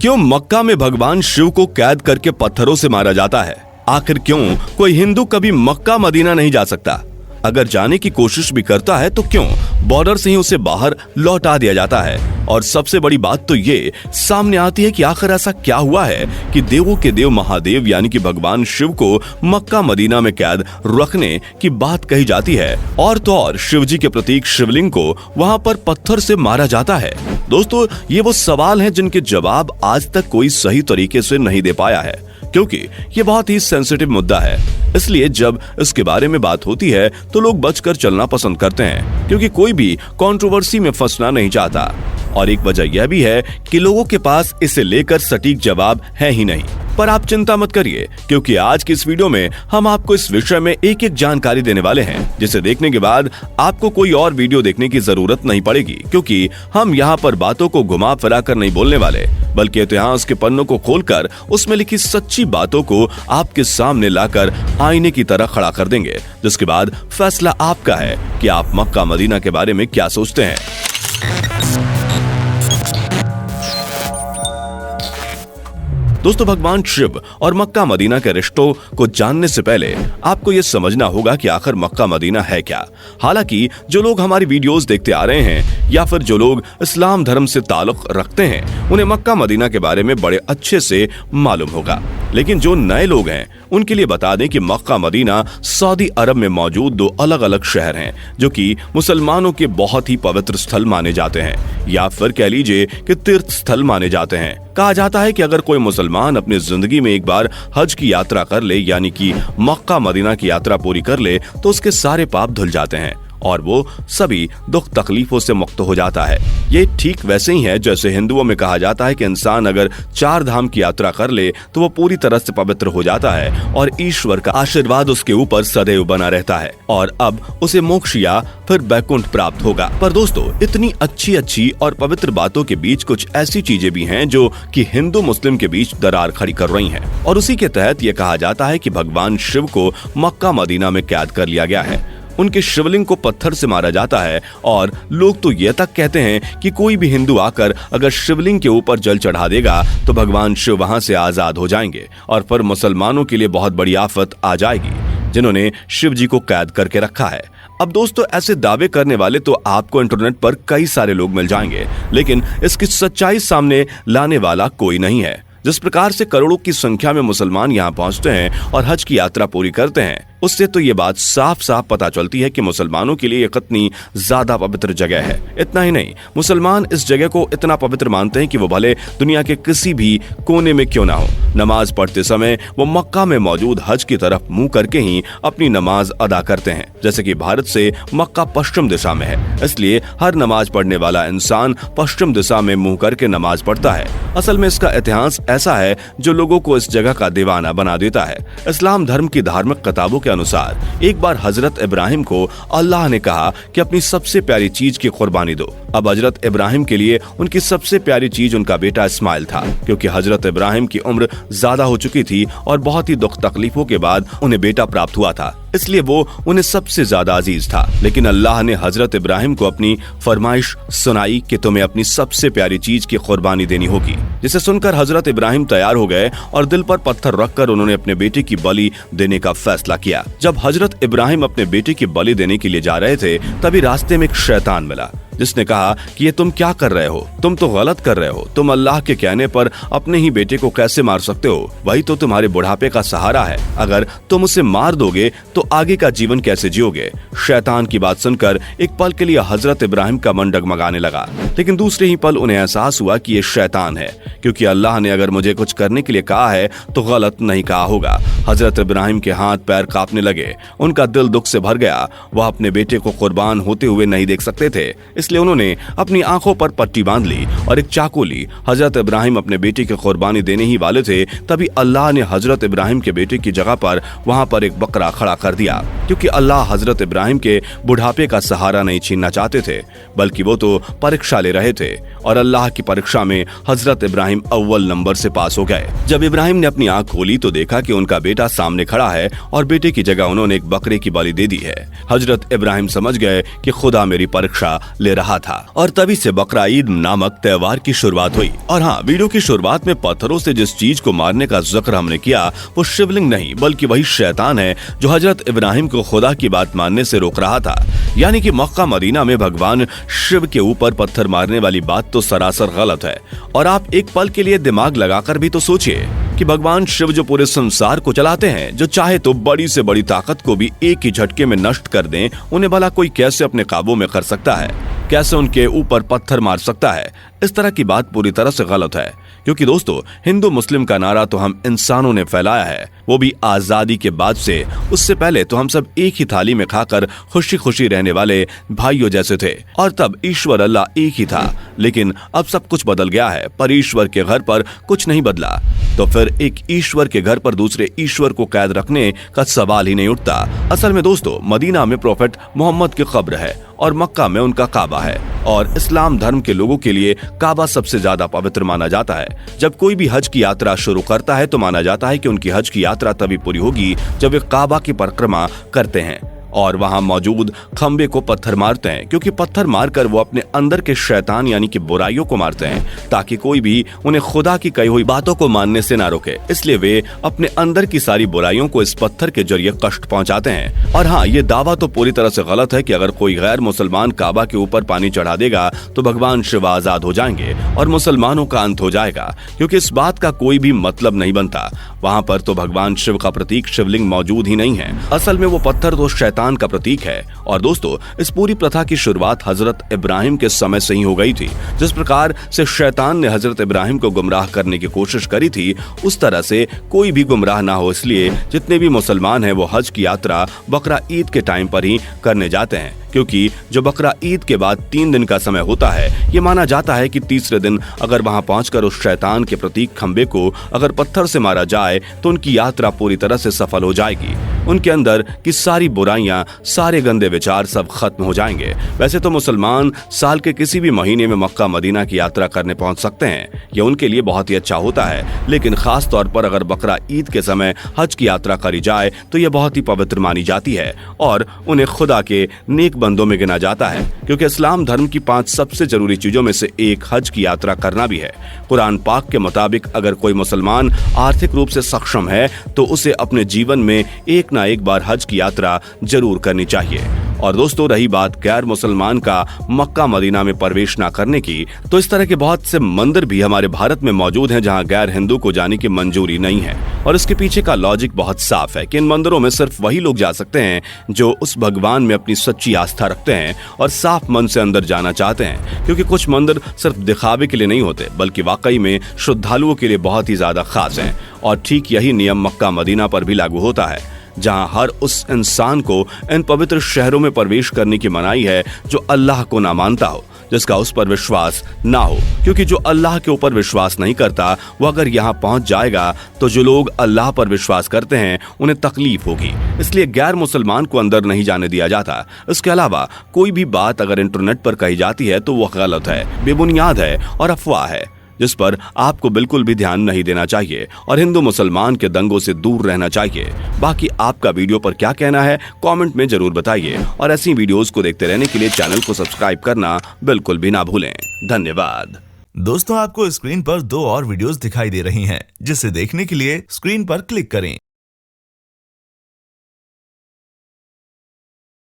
क्यों मक्का में भगवान शिव को कैद करके पत्थरों से मारा जाता है? आखिर क्यों कोई हिंदू कभी मक्का मदीना नहीं जा सकता? अगर जाने की कोशिश भी करता है तो क्यों बॉर्डर से ही उसे बाहर लौटा दिया जाता है? और सबसे बड़ी बात तो ये सामने आती है कि आखिर ऐसा क्या हुआ है कि देवों के देव महादेव यानी कि भगवान शिव को मक्का मदीना में कैद रखने की बात कही जाती है, और तो और शिव जी के प्रतीक शिवलिंग को वहां पर पत्थर से मारा जाता है। दोस्तों, ये वो सवाल हैं जिनके जवाब आज तक कोई सही तरीके से नहीं दे पाया है, क्योंकि ये बहुत ही सेंसिटिव मुद्दा है। इसलिए जब इसके बारे में बात होती है तो लोग बचकर चलना पसंद करते हैं, क्योंकि कोई भी कंट्रोवर्सी में फंसना नहीं चाहता। और एक वजह यह भी है कि लोगों के पास इसे लेकर सटीक जवाब है ही नहीं। पर आप चिंता मत करिए, क्योंकि आज की इस वीडियो में हम आपको इस विषय में एक एक जानकारी देने वाले हैं, जिसे देखने के बाद आपको कोई और वीडियो देखने की जरूरत नहीं पड़ेगी, क्योंकि हम यहाँ पर बातों को घुमा फिरा कर नहीं बोलने वाले, बल्कि इतिहास के पन्नों को खोलकर उसमें लिखी सच्ची बातों को आपके सामने लाकर आईने की तरह खड़ा कर देंगे, जिसके बाद फैसला आपका है कि आप मक्का मदीना के बारे में क्या सोचते हैं। दोस्तों, भगवान शिव और मक्का मदीना के रिश्तों को जानने से पहले आपको ये समझना होगा कि आखिर मक्का मदीना है क्या। हालांकि जो लोग हमारी वीडियोस देखते आ रहे हैं या फिर जो लोग इस्लाम धर्म से ताल्लुक रखते हैं, उन्हें मक्का मदीना के बारे में बड़े अच्छे से मालूम होगा। लेकिन जो नए लोग हैं उनके लिए बता दें कि मक्का मदीना सऊदी अरब में मौजूद दो अलग अलग शहर हैं, जो कि मुसलमानों के बहुत ही पवित्र स्थल माने जाते हैं, या फिर कह लीजिए कि तीर्थ स्थल माने जाते हैं। कहा जाता है कि अगर कोई मुसलमान अपनी जिंदगी में एक बार हज की यात्रा कर ले, यानी कि मक्का मदीना की यात्रा पूरी कर ले, तो उसके सारे पाप धुल जाते हैं और वो सभी दुख तकलीफों से मुक्त हो जाता है। ये ठीक वैसे ही है जैसे हिंदुओं में कहा जाता है कि इंसान अगर 4 धाम की यात्रा कर ले तो वो पूरी तरह से पवित्र हो जाता है और ईश्वर का आशीर्वाद उसके ऊपर सदैव बना रहता है और अब उसे मोक्ष या फिर बैकुंठ प्राप्त होगा। पर दोस्तों, इतनी अच्छी और पवित्र बातों के बीच कुछ ऐसी चीजें भी हैं जो कि हिंदू मुस्लिम के बीच दरार खड़ी कर रही हैं, और उसी के तहत ये कहा जाता है कि भगवान शिव को मक्का मदीना में कैद कर लिया गया है। उनके शिवलिंग को पत्थर से मारा जाता है और लोग तो ये तक कहते हैं कि कोई भी हिंदू आकर अगर शिवलिंग के ऊपर जल चढ़ा देगा तो भगवान शिव वहां से आजाद हो जाएंगे और फिर मुसलमानों के लिए बहुत बड़ी आफत आ जाएगी, जिन्होंने शिव जी को कैद करके रखा है। अब दोस्तों, ऐसे दावे करने वाले तो आपको इंटरनेट पर कई सारे लोग मिल जाएंगे, लेकिन इसकी सच्चाई सामने लाने वाला कोई नहीं है। जिस प्रकार से करोड़ों की संख्या में मुसलमान यहाँ पहुँचते हैं और हज की यात्रा पूरी करते हैं, उससे तो ये बात साफ साफ पता चलती है कि मुसलमानों के लिए कितनी ज्यादा पवित्र जगह है। इतना ही नहीं, मुसलमान इस जगह को इतना पवित्र मानते हैं कि वो भले दुनिया के किसी भी कोने में क्यों ना हो, नमाज पढ़ते समय वो मक्का में मौजूद हज की तरफ मुंह करके ही अपनी नमाज अदा करते हैं। जैसे कि भारत से मक्का पश्चिम दिशा में है, इसलिए हर नमाज पढ़ने वाला इंसान पश्चिम दिशा में मुंह करके नमाज पढ़ता है। असल में इसका इतिहास ऐसा है जो लोगों को इस जगह का दीवाना बना देता है। इस्लाम धर्म की धार्मिक किताबों के अनुसार एक बार हजरत इब्राहिम को अल्लाह ने कहा कि अपनी सबसे प्यारी चीज की कुर्बानी दो। अब हजरत इब्राहिम के लिए उनकी सबसे प्यारी चीज उनका बेटा इस्माइल था, क्योंकि हजरत इब्राहिम की उम्र ज्यादा हो चुकी थी और बहुत ही दुख तकलीफों के बाद उन्हें बेटा प्राप्त हुआ था, इसलिए वो उन्हें सबसे ज्यादा अजीज था। लेकिन अल्लाह ने हजरत इब्राहिम को अपनी फरमाइश सुनाई कि तुम्हें अपनी सबसे प्यारी चीज की कुर्बानी देनी होगी, जिसे सुनकर हजरत इब्राहिम तैयार हो गए और दिल पर पत्थर रखकर उन्होंने अपने बेटे की बलि देने का फैसला किया। जब हजरत इब्राहिम अपने बेटे की बलि देने के लिए जा रहे थे, तभी रास्ते में एक शैतान मिला, जिसने कहा कि ये तुम क्या कर रहे हो, तुम तो गलत कर रहे हो, तुम अल्लाह के कहने पर अपने ही बेटे को कैसे मार सकते हो, वही तो तुम्हारे बुढ़ापे का सहारा है, अगर तुम उसे मार दोगे तो आगे का जीवन कैसे जियोगे। शैतान की बात सुनकर एक पल के लिए हजरत इब्राहिम का मन डगमगाने लगा, लेकिन दूसरे ही पल उन्हें एहसास हुआ कि ये शैतान है, क्योंकि अल्लाह ने अगर मुझे कुछ करने के लिए कहा है तो गलत नहीं कहा होगा। हजरत इब्राहिम के हाथ पैर कांपने लगे, उनका दिल दुख से भर गया। वह अपने बेटे को कुर्बान होते हुए नहीं देख सकते थे, इसलिए उन्होंने अपनी आंखों पर पट्टी बांध ली और एक चाकू ली। हजरत इब्राहिम अपने बेटे की कुर्बानी देने ही वाले थे, तभी अल्लाह ने हजरत इब्राहिम के बेटे की जगह पर वहां पर एक बकरा खड़ा कर दिया, क्योंकि अल्लाह हजरत इब्राहिम के बुढ़ापे का सहारा नहीं छीनना चाहते थे, बल्कि वो तो परीक्षा ले रहे थे। और अल्लाह की परीक्षा में हजरत इब्राहिम अव्वल नंबर से पास हो गए। जब इब्राहिम ने अपनी आंख खोली तो देखा कि उनका बेटा सामने खड़ा है और बेटे की जगह उन्होंने एक बकरे की बलि दे दी है। हजरत इब्राहिम समझ गए कि खुदा मेरी परीक्षा ले रहा था और तभी से बकरा ईद नामक त्योहार की शुरुआत हुई। और हाँ, वीडियो की शुरुआत में पत्थरों से जिस चीज को मारने का जिक्र हमने किया वो शिवलिंग नहीं बल्कि वही शैतान है जो हजरत इब्राहिम को खुदा की बात मानने से रोक रहा था। यानी कि मक्का मदीना में भगवान शिव के ऊपर पत्थर मारने वाली बात तो सरासर गलत है। और आप एक पल के लिए दिमाग लगाकर भी तो सोचिए कि भगवान शिव जो पूरे संसार को चलाते हैं, जो चाहे तो बड़ी से बड़ी ताकत को भी एक ही झटके में नष्ट कर दें, उन्हें भला कोई कैसे अपने काबू में कर सकता है? कैसे उनके ऊपर पत्थर मार सकता है? इस तरह की बात पूरी तरह से गलत है। क्योंकि दोस्तों, हिंदू मुस्लिम का नारा तो हम इंसानों ने फैलाया है, वो भी आजादी के बाद से। उससे पहले तो हम सब एक ही थाली में खाकर खुशी खुशी रहने वाले भाइयों जैसे थे और तब ईश्वर अल्लाह एक ही था। लेकिन अब सब कुछ बदल गया है, पर ईश्वर के घर पर कुछ नहीं बदला। तो फिर एक ईश्वर के घर पर दूसरे ईश्वर को कैद रखने का सवाल ही नहीं उठता। असल में दोस्तों, मदीना में प्रोफेट मोहम्मद की कब्र है और मक्का में उनका काबा है। और इस्लाम धर्म के लोगों के लिए काबा सबसे ज्यादा पवित्र माना जाता है। जब कोई भी हज की यात्रा शुरू करता है तो माना जाता है कि उनकी हज की यात्रा तभी पूरी होगी जब वे काबा की परिक्रमा करते हैं और वहां मौजूद खंबे को पत्थर मारते हैं, क्योंकि पत्थर मारकर वो अपने अंदर के शैतान यानी कि बुराइयों को मारते हैं ताकि कोई भी उन्हें खुदा की कही हुई बातों को मानने से ना रोके। इसलिए वे अपने अंदर की सारी बुराइयों को इस पत्थर के जरिए कष्ट पहुंचाते हैं। और हाँ, ये दावा तो पूरी तरह से गलत है कि अगर कोई गैर मुसलमान काबा के ऊपर पानी चढ़ा देगा तो भगवान शिव आजाद हो जाएंगे और मुसलमानों का अंत हो जाएगा, क्योंकि इस बात का कोई भी मतलब नहीं बनता। वहां पर तो भगवान शिव का प्रतीक शिवलिंग मौजूद ही नहीं है। असल में वो पत्थर तो शैतान का प्रतीक है। और दोस्तों, इस पूरी प्रथा की शुरुआत हजरत इब्राहिम के समय से ही हो गई थी। जिस प्रकार से शैतान ने हजरत इब्राहिम को गुमराह करने की कोशिश करी थी, उस तरह से कोई भी गुमराह ना हो, इसलिए जितने भी मुसलमान हैं वो हज की यात्रा बकरा ईद के टाइम पर ही करने जाते हैं। क्योंकि जो बकरा ईद के बाद 3 दिन का समय होता है, ये माना जाता है कि तीसरे दिन अगर वहां पहुंचकर उस शैतान के प्रतीक खंबे को अगर पत्थर से मारा जाए तो उनकी यात्रा पूरी तरह से सफल हो जाएगी। उनके अंदर की सारी बुराइयां, सारे गंदे विचार सब खत्म हो जाएंगे। वैसे तो मुसलमान साल के किसी भी महीने में मक्का मदीना की यात्रा करने पहुंच सकते हैं, यह उनके लिए बहुत ही अच्छा होता है। लेकिन खास तौर पर अगर बकरा ईद के समय हज की यात्रा करी जाए तो यह बहुत ही पवित्र मानी जाती है और उन्हें खुदा के नेक बंदों में गिना जाता है। क्योंकि इस्लाम धर्म की 5 सबसे जरूरी चीजों में से एक हज की यात्रा करना भी है। कुरान पाक के मुताबिक अगर कोई मुसलमान आर्थिक रूप से सक्षम है तो उसे अपने जीवन में एक ना एक बार हज की यात्रा जरूर करनी चाहिए। और दोस्तों, रही बात गैर मुसलमान का मक्का मदीना में प्रवेश न करने की, तो इस तरह के बहुत से मंदिर भी हमारे भारत में मौजूद हैं जहां गैर हिंदू को जाने की मंजूरी नहीं है। और इसके पीछे का लॉजिक बहुत साफ है कि इन मंदिरों में सिर्फ वही लोग जा सकते हैं जो उस भगवान में अपनी सच्ची आस्था रखते हैं और साफ मन से अंदर जाना चाहते हैं। क्योंकि कुछ मंदिर सिर्फ दिखावे के लिए नहीं होते बल्कि वाकई में श्रद्धालुओं के लिए बहुत ही ज्यादा खास हैं। और ठीक यही नियम मक्का मदीना पर भी लागू होता है, जहां हर उस इंसान को इन पवित्र शहरों में प्रवेश करने की मनाही है जो अल्लाह को ना मानता हो, जिसका उस पर विश्वास ना हो। क्योंकि जो अल्लाह के ऊपर विश्वास नहीं करता वो अगर यहाँ पहुंच जाएगा तो जो लोग अल्लाह पर विश्वास करते हैं उन्हें तकलीफ होगी। इसलिए गैर मुसलमान को अंदर नहीं जाने दिया जाता। इसके अलावा कोई भी बात अगर इंटरनेट पर कही जाती है तो वो गलत है, बेबुनियाद है और अफवाह है, जिस पर आपको बिल्कुल भी ध्यान नहीं देना चाहिए और हिंदू मुसलमान के दंगों से दूर रहना चाहिए। बाकी आपका वीडियो पर क्या कहना है कमेंट में जरूर बताइए और ऐसी वीडियोस को देखते रहने के लिए चैनल को सब्सक्राइब करना बिल्कुल भी ना भूलें। धन्यवाद। दोस्तों, आपको स्क्रीन पर 2 और वीडियोस दिखाई दे रही हैं, जिसे देखने के लिए स्क्रीन पर क्लिक करें।